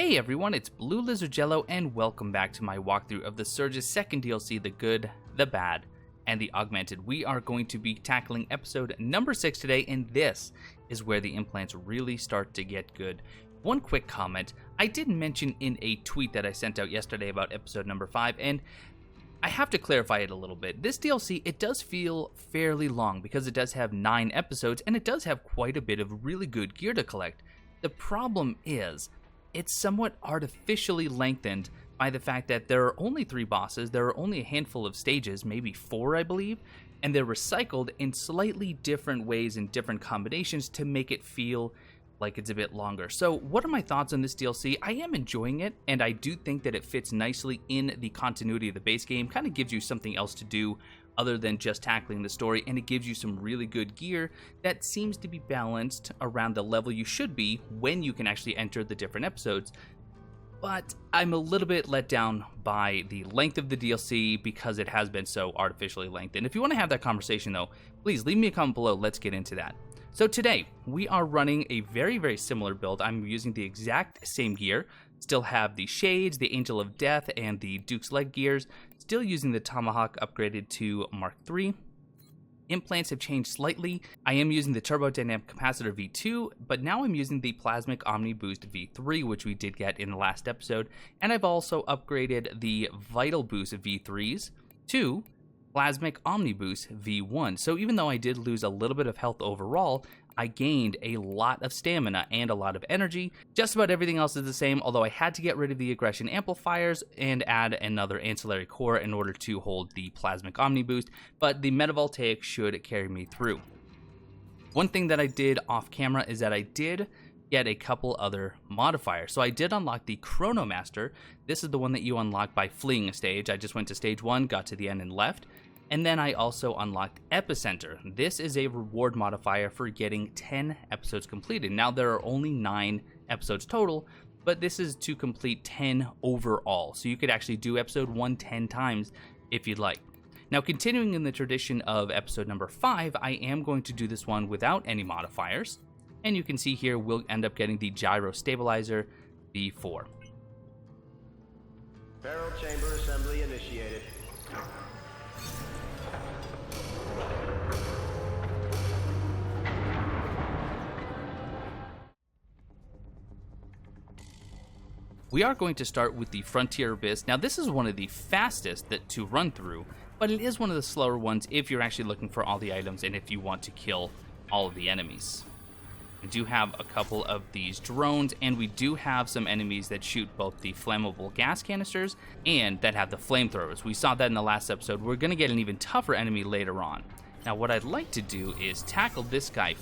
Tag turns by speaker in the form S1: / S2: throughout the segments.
S1: Hey everyone, it's BlueLizardJello and welcome back to my walkthrough of the Surge's second DLC, The Good, the Bad, and the Augmented. We are going to be tackling episode number 6 today, and this is where the implants really start to get good. One quick comment, I did mention in a tweet that I sent out yesterday about episode number 5, and I have to clarify it a little bit. This DLC, it does feel fairly long because it does have 9 episodes, and it does have quite a bit of really good gear to collect. The problem is, it's somewhat artificially lengthened by the fact that there are only 3 bosses, there are only a handful of stages, maybe 4 I believe, and they're recycled in slightly different ways and different combinations to make it feel like it's a bit longer. So what are my thoughts on this DLC? I am enjoying it, and I do think that it fits nicely in the continuity of the base game, kind of gives you something else to do other than just tackling the story, and it gives you some really good gear that seems to be balanced around the level you should be when you can actually enter the different episodes. But I'm a little bit let down by the length of the DLC because it has been so artificially lengthened. If you want to have that conversation though, please leave me a comment below, let's get into that. So today, we are running a very similar build. I'm using the exact same gear, still have the Shades, the Angel of Death, and the Duke's Leg gears, still using the Tomahawk upgraded to Mark III. Implants have changed slightly. I am using the Turbodynamic Capacitor V2, but now I'm using the Plasmic Omni Boost V3, which we did get in the last episode, and I've also upgraded the Vital Boost V3s to Plasmic Omni Boost V1. So even though I did lose a little bit of health overall, I gained a lot of stamina and a lot of energy. Just about everything else is the same, although I had to get rid of the aggression amplifiers and add another ancillary core in order to hold the Plasmic Omni Boost, but the Metavoltaic should carry me through. One thing that I did off camera is that I did get a couple other modifiers. So I did unlock the Chrono Master. This is the one that you unlock by fleeing a stage. I just went to stage 1, got to the end and left. And then I also unlocked Epicenter. This is a reward modifier for getting 10 episodes completed. Now there are only 9 episodes total, but this is to complete 10 overall. So you could actually do episode 1 10 times if you'd like. Now continuing in the tradition of episode number 5, I am going to do this one without any modifiers. And you can see here we'll end up getting the Gyro Stabilizer V4.
S2: Barrel chamber assembly initiated.
S1: We are going to start with the Frontier Abyss. Now this is one of the fastest to run through, but it is one of the slower ones if you're actually looking for all the items and if you want to kill all of the enemies. We do have a couple of these drones, and we do have some enemies that shoot both the flammable gas canisters and that have the flamethrowers. We saw that in the last episode. We're going to get an even tougher enemy later on. Now what I'd like to do is tackle this guy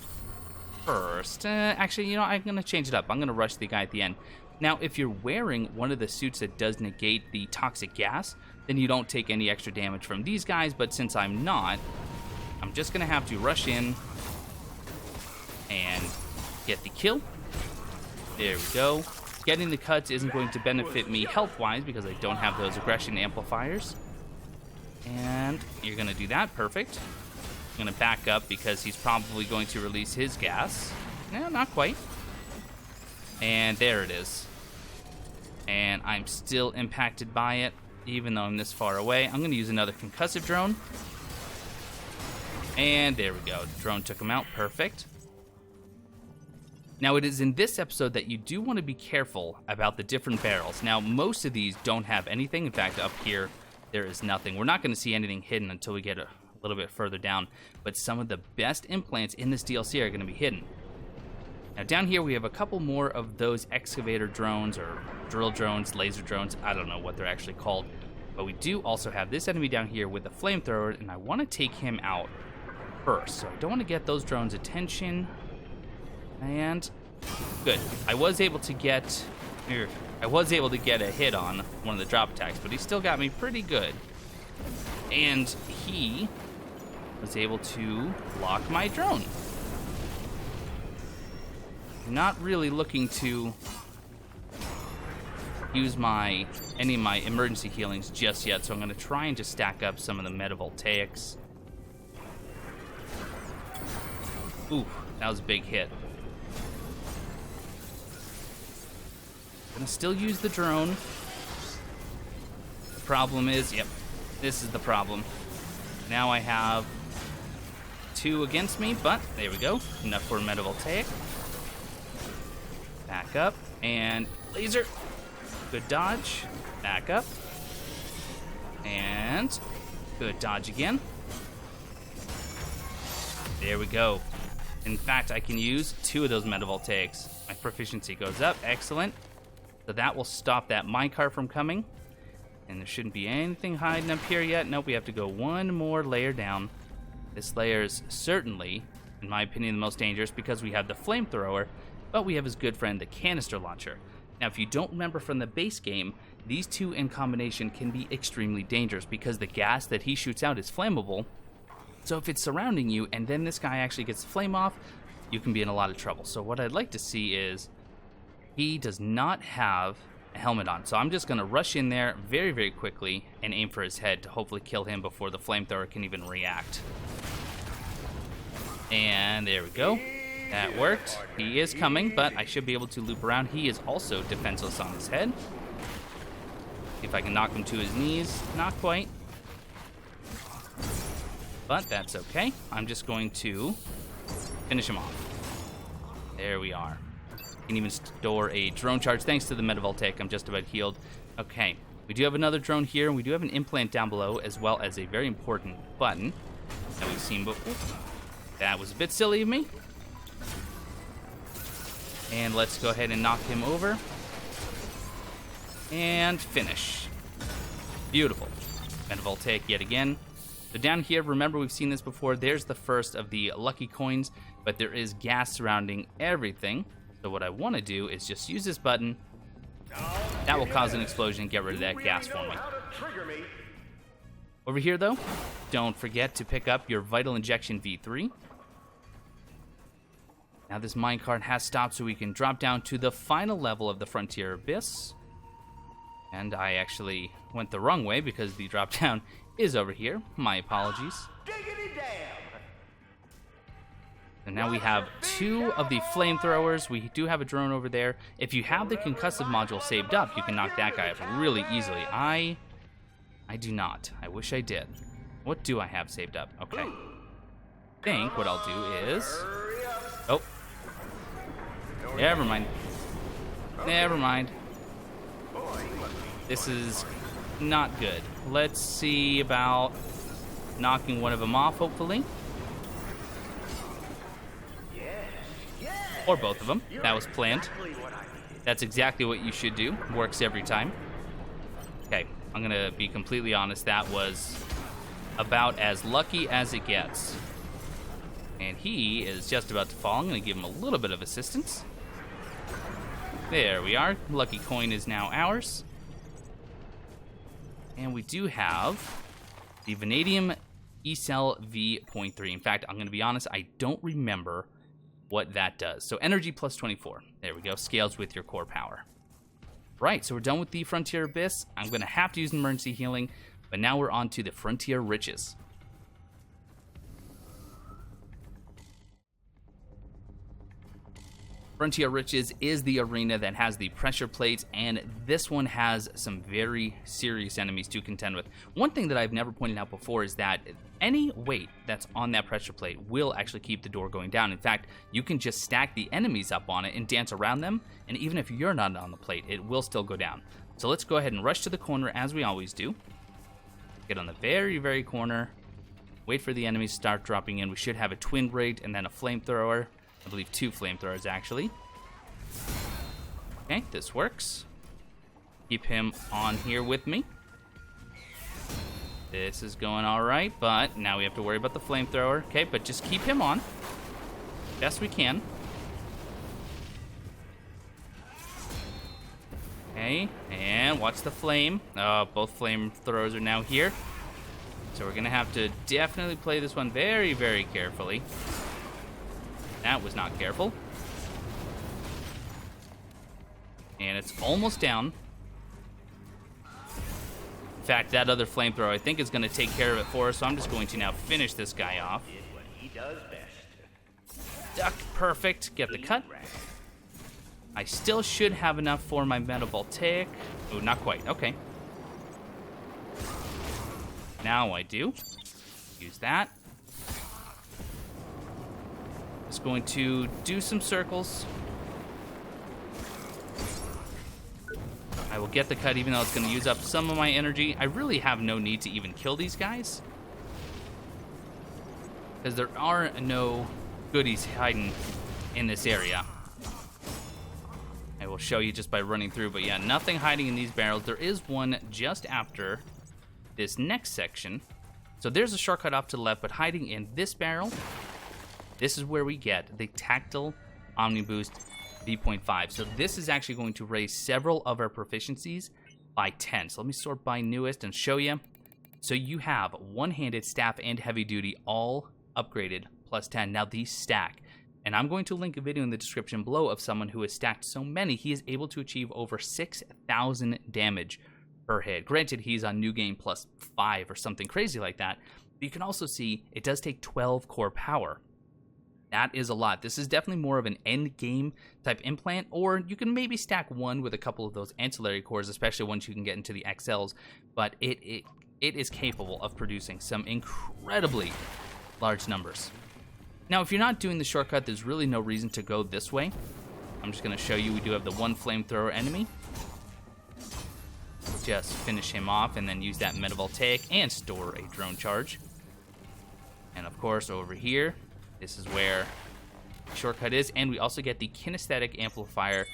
S1: first. Actually, you know, I'm going to change it up. I'm going to rush the guy at the end. Now, if you're wearing one of the suits that does negate the toxic gas, then you don't take any extra damage from these guys, but since I'm not, I'm just going to have to rush in and get the kill. There we go. Getting the cuts isn't going to benefit me health-wise because I don't have those aggression amplifiers. And you're going to do that. Perfect. I'm going to back up because he's probably going to release his gas. No, not quite. And there it is. And I'm still impacted by it, even though I'm this far away. I'm going to use another concussive drone. And there we go. The drone took him out. Perfect. Now, it is in this episode that you do want to be careful about the different barrels. Now, most of these don't have anything. In fact, up here, there is nothing. We're not going to see anything hidden until we get a little bit further down. But some of the best implants in this DLC are going to be hidden. Now, down here, we have a couple more of those excavator drones or drill drones, laser drones. I don't know what they're actually called. But we do also have this enemy down here with a flamethrower, and I want to take him out first. So I don't want to get those drones' attention. And good. I was able to get a hit on one of the drop attacks, but he still got me pretty good. And he was able to block my drone. I'm not really looking to use any of my emergency healings just yet, so I'm going to try and just stack up some of the Metavoltaics. Ooh, that was a big hit. Gonna still use the drone. The problem is, yep, this is the problem. Now I have 2 against me, but there we go. Enough for a Metavoltaic. Back up, and laser. Good dodge. Back up. And good dodge again. There we go. In fact, I can use 2 of those Metavoltaics. My proficiency goes up. Excellent. So that will stop that minecart from coming. And there shouldn't be anything hiding up here yet. Nope, we have to go 1 more layer down. This layer is certainly, in my opinion, the most dangerous because we have the flamethrower, but we have his good friend, the canister launcher. Now, if you don't remember from the base game, these 2 in combination can be extremely dangerous because the gas that he shoots out is flammable. So if it's surrounding you and then this guy actually gets the flame off, you can be in a lot of trouble. So what I'd like to see is he does not have a helmet on. So I'm just going to rush in there very, very quickly and aim for his head to hopefully kill him before the flamethrower can even react. And there we go. That worked. He is coming, but I should be able to loop around. He is also defenseless on his head. See if I can knock him to his knees. Not quite. But that's okay. I'm just going to finish him off. There we are. Can even store a drone charge thanks to the Metavoltaic. I'm just about healed. Okay. We do have another drone here. We do have an implant down below, as well as a very important button that we've seen before. That was a bit silly of me. And let's go ahead and knock him over. And finish. Beautiful. Metavoltaic yet again. So down here, remember we've seen this before, there's the first of the lucky coins, but there is gas surrounding everything. So what I want to do is just use this button. That will cause an explosion and get rid of that gas for me. Over here though, don't forget to pick up your Vital Injection V3. Now this minecart has stopped so we can drop down to the final level of the Frontier Abyss. And I actually went the wrong way because the drop down is over here. My apologies. And now we have 2 of the flamethrowers. We do have a drone over there. If you have the concussive module saved up, you can knock that guy off really easily. I do not. I wish I did. What do I have saved up? Okay. I think what I'll do is... Oh. Never mind. Never mind. This is not good. Let's see about knocking one of them off, hopefully. Or both of them. That was planned. That's exactly what you should do. Works every time. Okay, I'm gonna be completely honest. That was about as lucky as it gets. And he is just about to fall. I'm gonna give him a little bit of assistance. There we are. Lucky coin is now ours. And we do have the Vanadium E-Cell V.3. In fact, I'm going to be honest, I don't remember what that does. So energy plus 24. There we go. Scales with your core power. Right, so we're done with the Frontier Abyss. I'm going to have to use emergency healing, but now we're on to the Frontier Riches. Frontier Riches is the arena that has the pressure plates, and this one has some very serious enemies to contend with. One thing that I've never pointed out before is that any weight that's on that pressure plate will actually keep the door going down. In fact, you can just stack the enemies up on it and dance around them, and even if you're not on the plate, it will still go down. So let's go ahead and rush to the corner as we always do. Get on the very, very corner. Wait for the enemies to start dropping in. We should have a twin rigged and then a flamethrower. I believe 2 flamethrowers, actually. Okay, this works. Keep him on here with me. This is going all right, but now we have to worry about the flamethrower. Okay, but just keep him on. Best we can. Okay, and watch the flame. Both flamethrowers are now here. So we're going to have to definitely play this one very, very carefully. That was not careful. And it's almost down. In fact, that other flamethrower I think is going to take care of it for us, so I'm just going to now finish this guy off. Duck, perfect. Get the cut. I still should have enough for my Metavoltaic. Oh, not quite. Okay. Now I do. Use that. Just going to do some circles. I will get the cut even though it's going to use up some of my energy. I really have no need to even kill these guys, because there are no goodies hiding in this area. I will show you just by running through, but yeah, nothing hiding in these barrels. There is one just after this next section. So there's a shortcut off to the left, but hiding in this barrel, this is where we get the Tactile Omni Boost V.5. So this is actually going to raise several of our proficiencies by 10. So let me sort by newest and show you. So you have one-handed, staff, and heavy duty all upgraded plus 10. Now these stack. And I'm going to link a video in the description below of someone who has stacked so many, he is able to achieve over 6,000 damage per hit. Granted, he's on New Game plus 5 or something crazy like that. But you can also see it does take 12 core power. That is a lot. This is definitely more of an end game type implant, or you can maybe stack one with a couple of those ancillary cores, especially once you can get into the XLs. But it is capable of producing some incredibly large numbers. Now, if you're not doing the shortcut, there's really no reason to go this way. I'm just going to show you, we do have the one flamethrower enemy. Just finish him off and then use that Metavoltaic and store a drone charge. And of course, over here, this is where the shortcut is, and we also get the Kinesthetic Amplifier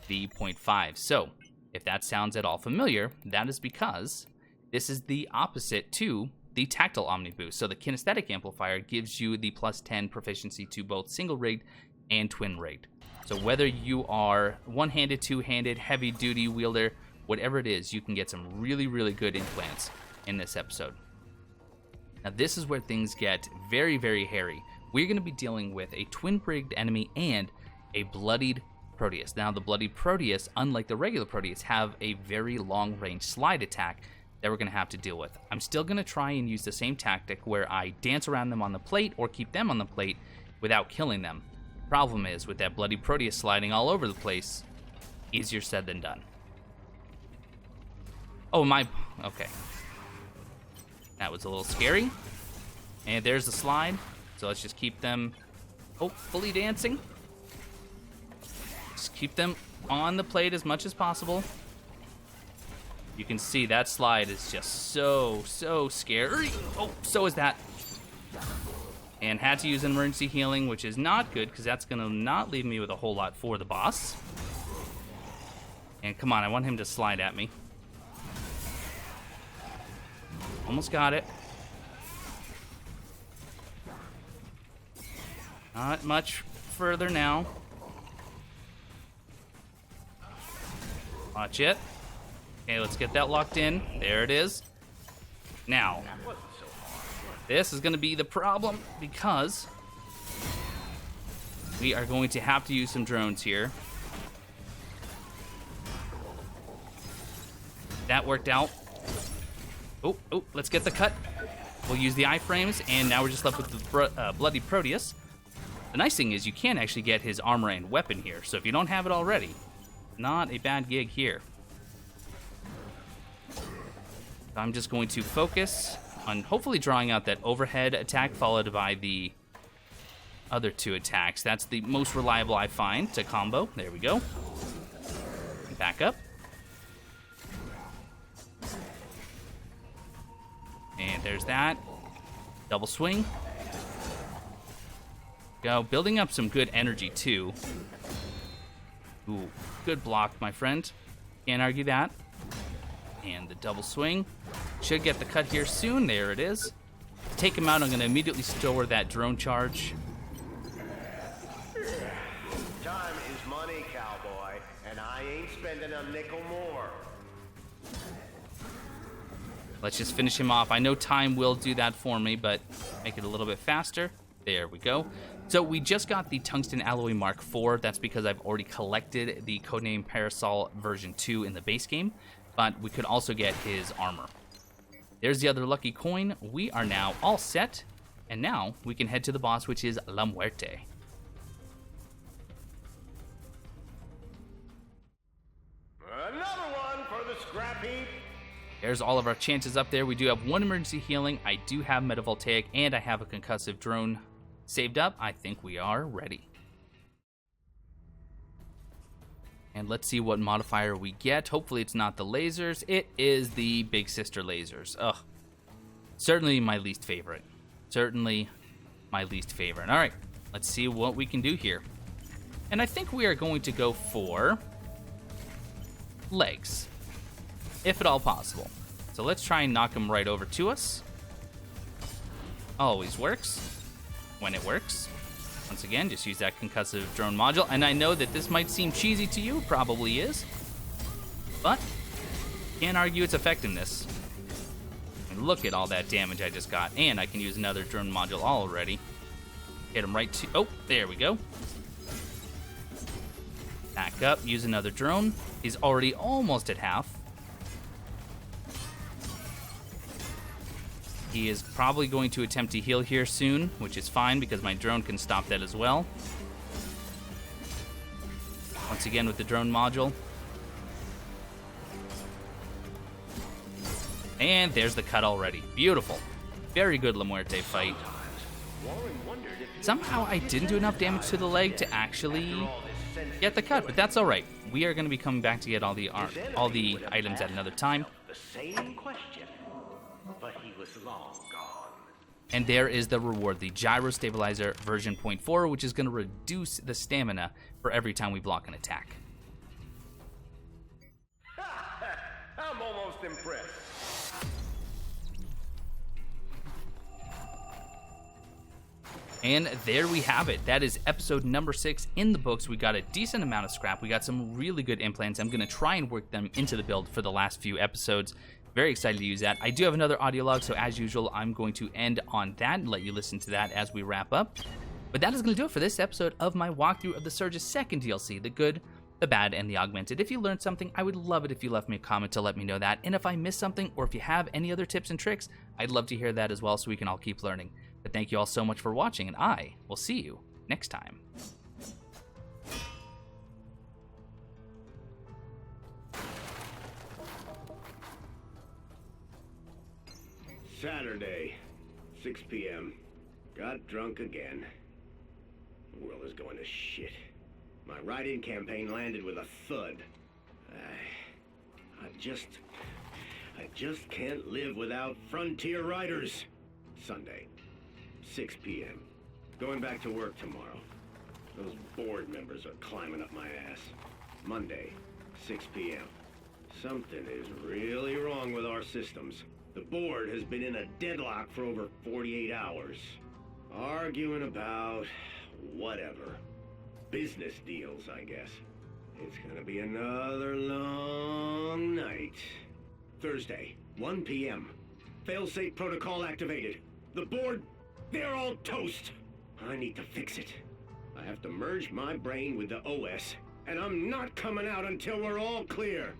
S1: V.5. So, if that sounds at all familiar, that is because this is the opposite to the Tactile Omni Boost. So the Kinesthetic Amplifier gives you the plus 10 proficiency to both single-rigged and twin-rigged. So whether you are one-handed, two-handed, heavy-duty wielder, whatever it is, you can get some really, really good implants in this episode. Now this is where things get very, very hairy. We're going to be dealing with a twin-rigged enemy and a Bloodied Proteus. Now the Bloodied Proteus, unlike the regular Proteus, have a very long-range slide attack that we're going to have to deal with. I'm still going to try and use the same tactic where I dance around them on the plate or keep them on the plate without killing them. Problem is, with that Bloody Proteus sliding all over the place, easier said than done. Oh my, okay. That was a little scary. And there's the slide. So let's just keep them hopefully dancing. Just keep them on the plate as much as possible. You can see that slide is just so scary. Oh, so is that. And had to use an emergency healing, which is not good because that's going to not leave me with a whole lot for the boss. And come on, I want him to slide at me. Almost got it. Not much further now. Watch it. Okay, let's get that locked in. There it is. Now, this is going to be the problem because we are going to have to use some drones here. That worked out. Oh, let's get the cut. We'll use the iframes, and now we're just left with the Bloody Proteus. The nice thing is you can actually get his armor and weapon here, so if you don't have it already, not a bad gig here. I'm just going to focus on hopefully drawing out that overhead attack followed by the other two attacks. That's the most reliable I find to combo. There we go. Back up. And there's that. Double swing. Go. Building up some good energy, too. Ooh, good block, my friend. Can't argue that. And the double swing. Should get the cut here soon. There it is. To take him out, I'm going to immediately store that drone charge.
S2: Time is money, cowboy, and I ain't spending a nickel more.
S1: Let's just finish him off. I know time will do that for me, but make it a little bit faster. There we go. So we just got the Tungsten Alloy Mark IV. That's because I've already collected the Codename Parasol version 2 in the base game, but we could also get his armor. There's the other lucky coin. We are now all set, and now we can head to the boss, which is La Muerte.
S2: scrap heap?
S1: There's all of our chances up there. We do have one emergency healing. I do have metavoltaic, and I have a concussive drone saved up. I think we are ready. And let's see what modifier we get. Hopefully it's not the lasers. It is the Big Sister lasers. Ugh. Certainly my least favorite. Certainly my least favorite. All right, let's see what we can do here. And I think we are going to go for legs, if at all possible. So let's try and knock them right over to us. Always works when it works. Once again, just use that concussive drone module. And I know that this might seem cheesy to you, probably is, but can't argue its effectiveness. And look at all that damage I just got. And I can use another drone module already. Hit him right to... Oh, there we go. Back up, use another drone. He's already almost at half. He is probably going to attempt to heal here soon, which is fine because my drone can stop that as well. Once again with the drone module. And there's the cut already. Beautiful. Very good La Muerte fight. Somehow I didn't do enough damage to the leg to actually get the cut, but that's alright. We are going to be coming back to get all the items at another time.
S2: The same question, but he was long gone.
S1: And there is the reward, the Gyro Stabilizer version 0.4, which is going to reduce the stamina for every time we block an attack.
S2: I'm almost impressed.
S1: And there we have it. That is episode number 6 in the books. We got a decent amount of scrap. We got some really good implants. I'm going to try and work them into the build for the last few episodes. Very excited to use that. I do have another audio log, so as usual, I'm going to end on that and let you listen to that as we wrap up. But that is going to do it for this episode of my walkthrough of the Surge's second DLC, The Good, the Bad, and the Augmented. If you learned something, I would love it if you left me a comment to let me know that. And if I missed something, or if you have any other tips and tricks, I'd love to hear that as well so we can all keep learning. But thank you all so much for watching, and I will see you next time.
S2: Saturday, 6 p.m. Got drunk again. The world is going to shit. My write-in campaign landed with a thud. I just can't live without frontier writers. Sunday, 6 p.m. Going back to work tomorrow. Those board members are climbing up my ass. Monday, 6 p.m. Something is really wrong with our systems. The board has been in a deadlock for over 48 hours. Arguing about whatever. Business deals, I guess. It's gonna be another long night. Thursday, 1 p.m. Failsafe protocol activated. The board, they're all toast. I need to fix it. I have to merge my brain with the OS, and I'm not coming out until we're all clear.